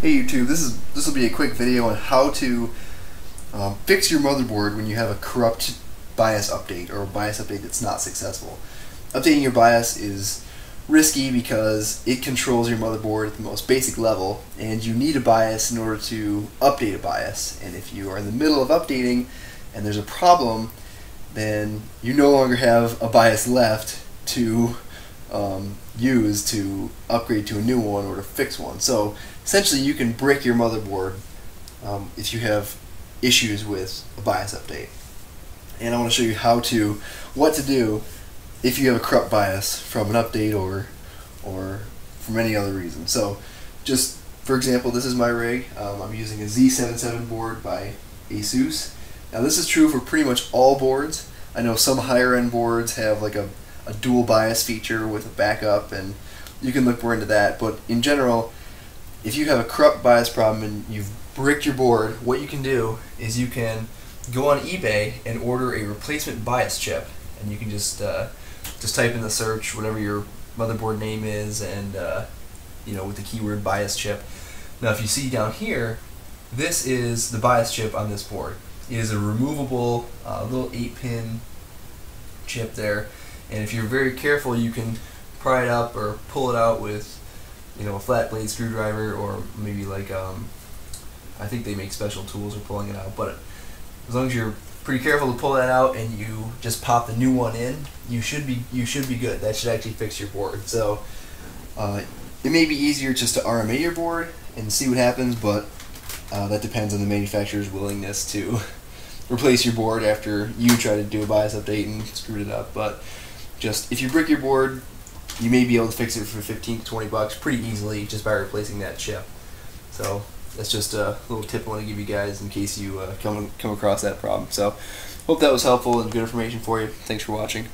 Hey YouTube, this will be a quick video on how to fix your motherboard when you have a corrupt BIOS update or a BIOS update that's not successful. Updating your BIOS is risky because it controls your motherboard at the most basic level, and you need a BIOS in order to update a BIOS. And if you are in the middle of updating and there's a problem, then you no longer have a BIOS left to use to upgrade to a new one or to fix one. So essentially you can brick your motherboard if you have issues with a BIOS update. And I want to show you what to do if you have a corrupt BIOS from an update or from any other reason. So just for example, this is my rig. I'm using a Z77 board by ASUS. Now this is true for pretty much all boards. I know some higher end boards have like a dual BIOS feature with a backup, and you can look more into that, but in general, if you have a corrupt BIOS problem and you've bricked your board, what you can do is you can go on eBay and order a replacement BIOS chip, and you can just type in the search whatever your motherboard name is, and with the keyword BIOS chip. Now if you see down here, this is the BIOS chip on this board. It is a removable little 8-pin chip there, and if you're very careful you can pry it up or pull it out with a flat blade screwdriver, or maybe like I think they make special tools for pulling it out, but as long as you're pretty careful to pull that out and you just pop the new one in, you should be good. That should actually fix your board. So it may be easier just to RMA your board and see what happens, but that depends on the manufacturer's willingness to replace your board after you try to do a BIOS update and screwed it up. But just if you brick your board, you may be able to fix it for 15 to 20 bucks pretty easily just by replacing that chip. So that's just a little tip I want to give you guys in case you come across that problem. So hope that was helpful and good information for you. Thanks for watching.